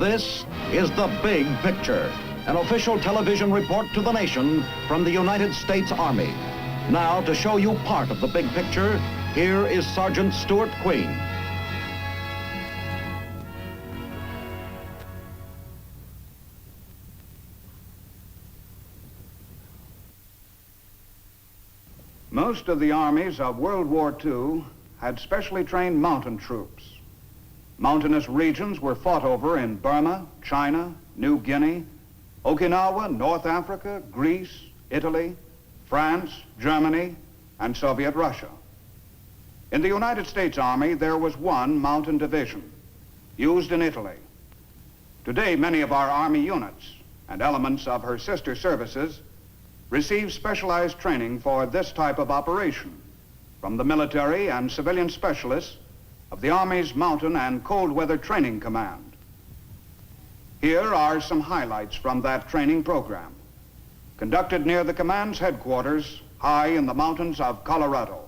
This is The Big Picture, an official television report to the nation from the United States Army. Now, to show you part of the big picture, here is Sergeant Stuart Queen. Most of the armies of World War II had specially trained mountain troops. Mountainous regions were fought over in Burma, China, New Guinea, Okinawa, North Africa, Greece, Italy, France, Germany, and Soviet Russia. In the United States Army, there was one mountain division, used in Italy. Today, many of our Army units and elements of her sister services receive specialized training for this type of operation from the military and civilian specialists of the Army's Mountain and Cold Weather Training Command. Here are some highlights from that training program, conducted near the command's headquarters, high in the mountains of Colorado.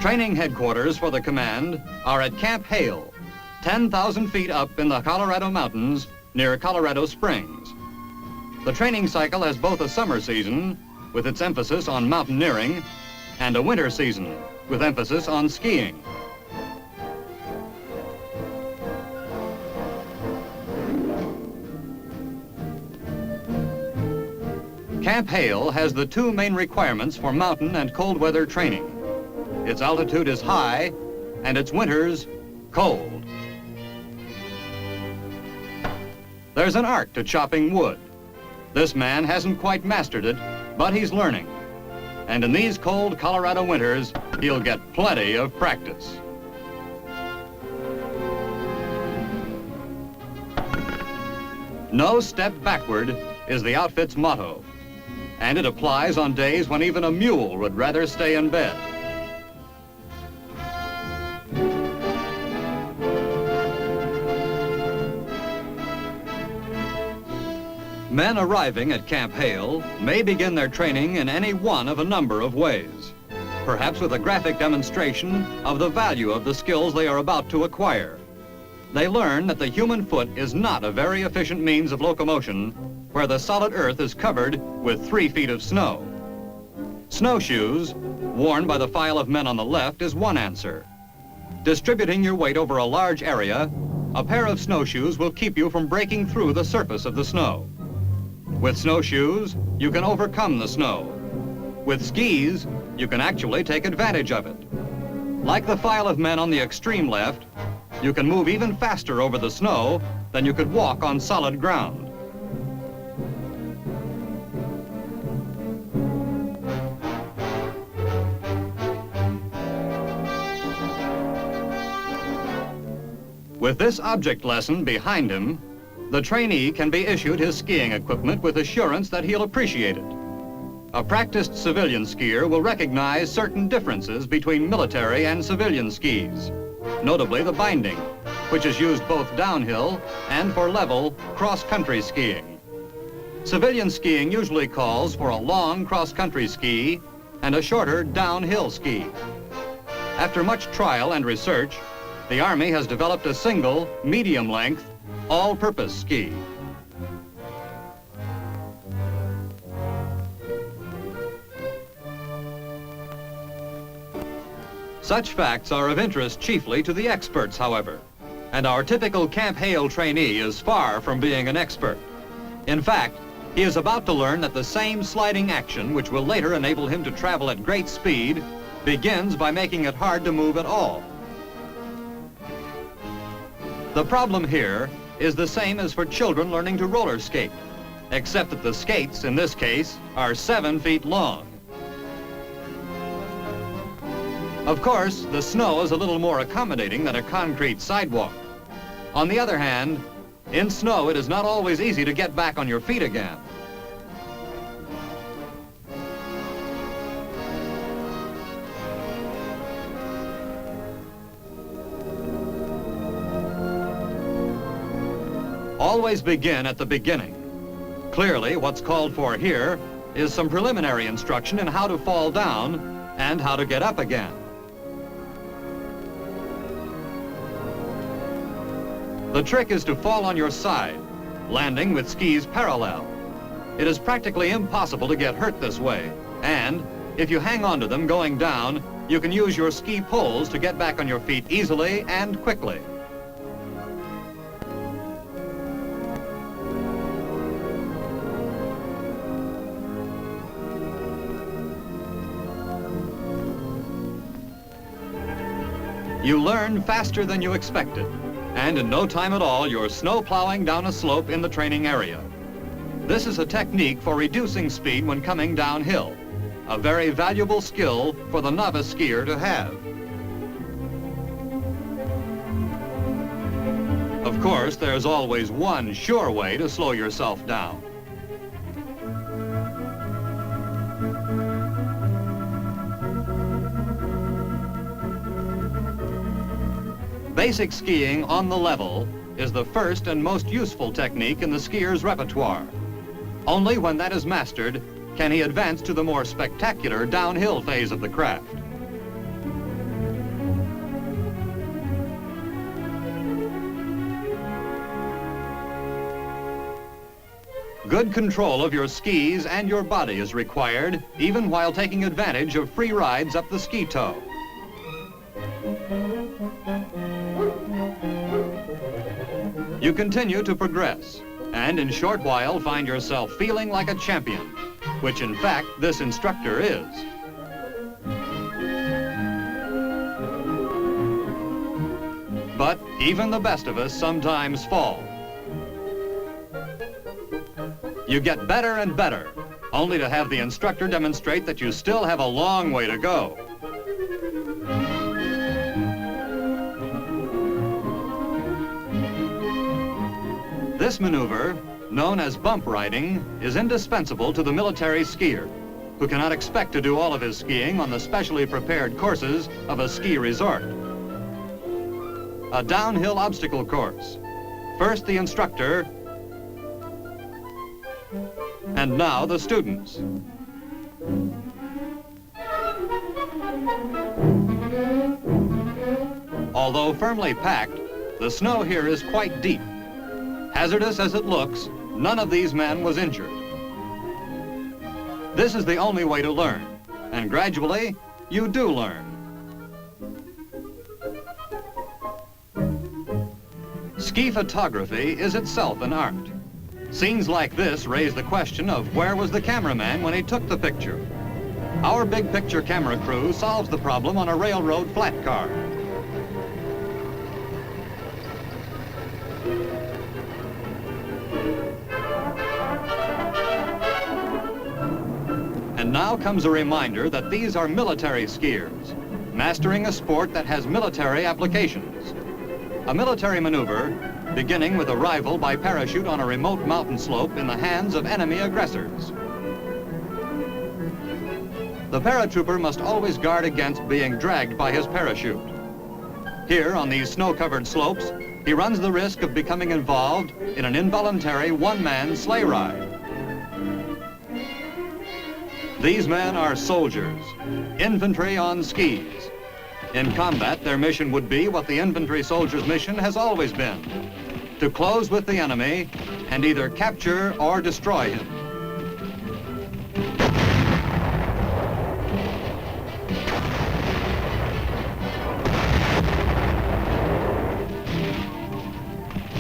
Training headquarters for the command are at Camp Hale, 10,000 feet up in the Colorado mountains near Colorado Springs. The training cycle has both a summer season, with its emphasis on mountaineering, and a winter season, with emphasis on skiing. Camp Hale has the two main requirements for mountain and cold weather training. Its altitude is high, and its winters cold. There's an art to chopping wood. This man hasn't quite mastered it, but he's learning. And in these cold Colorado winters, he'll get plenty of practice. No step backward is the outfit's motto, and it applies on days when even a mule would rather stay in bed. Men arriving at Camp Hale may begin their training in any one of a number of ways, perhaps with a graphic demonstration of the value of the skills they are about to acquire. They learn that the human foot is not a very efficient means of locomotion where the solid earth is covered with 3 feet of snow. Snowshoes, worn by the file of men on the left, is one answer. Distributing your weight over a large area, a pair of snowshoes will keep you from breaking through the surface of the snow. With snowshoes, you can overcome the snow. With skis, you can actually take advantage of it. Like the file of men on the extreme left, you can move even faster over the snow than you could walk on solid ground. With this object lesson behind him, the trainee can be issued his skiing equipment with assurance that he'll appreciate it. A practiced civilian skier will recognize certain differences between military and civilian skis, notably the binding, which is used both downhill and for level cross-country skiing. Civilian skiing usually calls for a long cross-country ski and a shorter downhill ski. After much trial and research, the Army has developed a single, medium-length, all-purpose ski. Such facts are of interest chiefly to the experts, however, and our typical Camp Hale trainee is far from being an expert. In fact, he is about to learn that the same sliding action which will later enable him to travel at great speed begins by making it hard to move at all. The problem here is the same as for children learning to roller skate, except that the skates, in this case, are 7 feet long. Of course, the snow is a little more accommodating than a concrete sidewalk. On the other hand, in snow, it is not always easy to get back on your feet again. Always begin at the beginning. Clearly, what's called for here is some preliminary instruction in how to fall down and how to get up again. The The trick is to fall on your side, landing with skis parallel. It is practically impossible to get hurt this way, and if you hang onto them going down, you can use your ski poles to get back on your feet easily and quickly. You learn faster than you expected, and in no time at all, you're snow plowing down a slope in the training area. This is a technique for reducing speed when coming downhill, a very valuable skill for the novice skier to have. Of course, there's always one sure way to slow yourself down. Basic skiing on the level is the first and most useful technique in the skier's repertoire. Only when that is mastered can he advance to the more spectacular downhill phase of the craft. Good control of your skis and your body is required, even while taking advantage of free rides up the ski toe. You continue to progress, and in short while find yourself feeling like a champion, which in fact this instructor is. But even the best of us sometimes fall. You get better and better, only to have the instructor demonstrate that you still have a long way to go. This maneuver, known as bump riding, is indispensable to the military skier, who cannot expect to do all of his skiing on the specially prepared courses of a ski resort. A downhill obstacle course. First the instructor, and now the students. Although firmly packed, the snow here is quite deep. Hazardous as it looks, none of these men was injured. This is the only way to learn, and gradually, you do learn. Ski photography is itself an art. Scenes like this raise the question of where was the cameraman when he took the picture? Our big picture camera crew solves the problem on a railroad flat car. And now comes a reminder that these are military skiers, mastering a sport that has military applications. A military maneuver, beginning with arrival by parachute on a remote mountain slope in the hands of enemy aggressors. The paratrooper must always guard against being dragged by his parachute. Here, on these snow-covered slopes, he runs the risk of becoming involved in an involuntary one-man sleigh ride. These men are soldiers, infantry on skis. In combat, their mission would be what the infantry soldier's mission has always been, to close with the enemy and either capture or destroy him.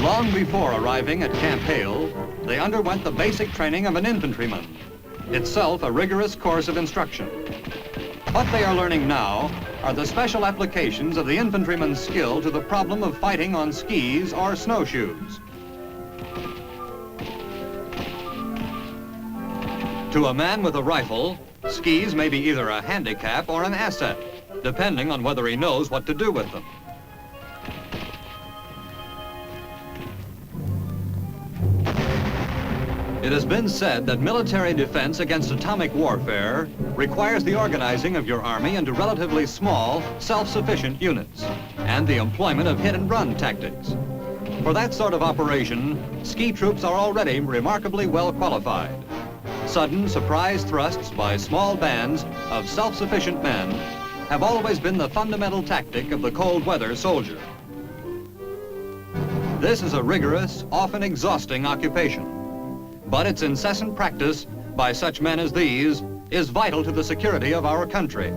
Long before arriving at Camp Hale, they underwent the basic training of an infantryman, itself a rigorous course of instruction. What they are learning now are the special applications of the infantryman's skill to the problem of fighting on skis or snowshoes. To a man with a rifle, skis may be either a handicap or an asset, depending on whether he knows what to do with them. It has been said that military defense against atomic warfare requires the organizing of your army into relatively small, self-sufficient units and the employment of hit-and-run tactics. For that sort of operation, ski troops are already remarkably well qualified. Sudden surprise thrusts by small bands of self-sufficient men have always been the fundamental tactic of the cold weather soldier. This is a rigorous, often exhausting occupation. But its incessant practice by such men as these is vital to the security of our country.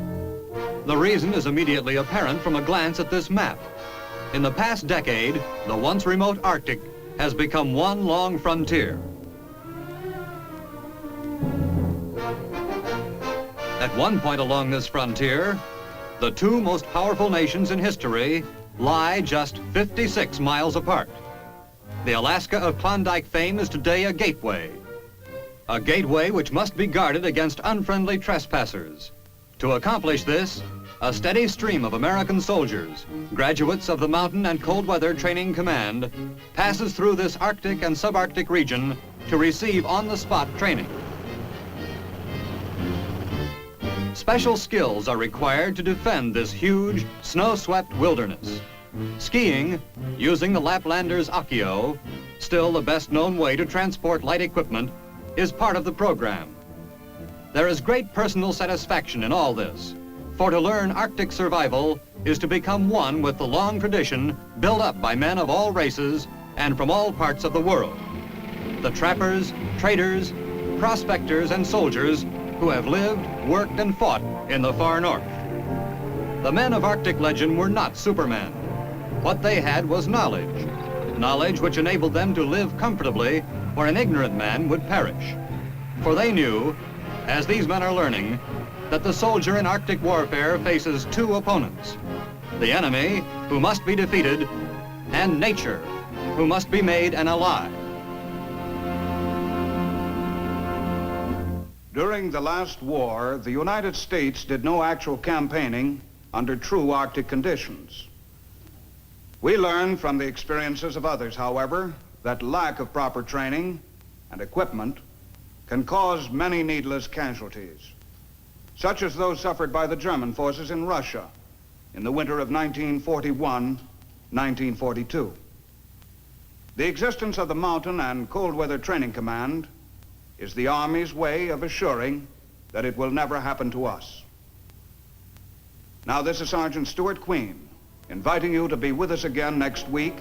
The reason is immediately apparent from a glance at this map. In the past decade, the once remote Arctic has become one long frontier. At one point along this frontier, the two most powerful nations in history lie just 56 miles apart. The Alaska of Klondike fame is today a gateway which must be guarded against unfriendly trespassers. To accomplish this, a steady stream of American soldiers, graduates of the Mountain and Cold Weather Training Command, passes through this Arctic and subarctic region to receive on-the-spot training. Special skills are required to defend this huge, snow-swept wilderness. Skiing, using the Laplander's Akio, still the best-known way to transport light equipment, is part of the program. There is great personal satisfaction in all this, for to learn Arctic survival is to become one with the long tradition built up by men of all races and from all parts of the world. The trappers, traders, prospectors, and soldiers who have lived, worked, and fought in the far north. The men of Arctic legend were not supermen. What they had was knowledge which enabled them to live comfortably where an ignorant man would perish. For they knew, as these men are learning, that the soldier in Arctic warfare faces two opponents: the enemy, who must be defeated, and nature, who must be made an ally. During the last war, the United States did no actual campaigning under true Arctic conditions. We learned from the experiences of others, however, that lack of proper training and equipment can cause many needless casualties, such as those suffered by the German forces in Russia in the winter of 1941-1942. The existence of the Mountain and Cold Weather Training Command is the Army's way of assuring that it will never happen to us. Now, this is Sergeant Stuart Queen, inviting you to be with us again next week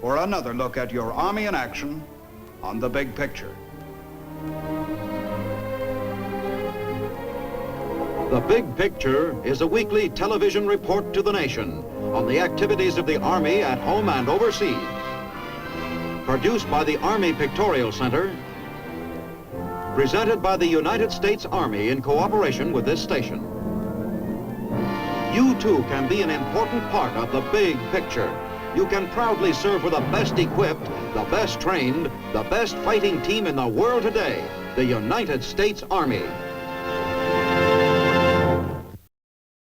for another look at your Army in action on The Big Picture. The Big Picture is a weekly television report to the nation on the activities of the Army at home and overseas. Produced by the Army Pictorial Center, presented by the United States Army in cooperation with this station. You too can be an important part of the big picture. You can proudly serve with the best equipped, the best trained, the best fighting team in the world today, the United States Army.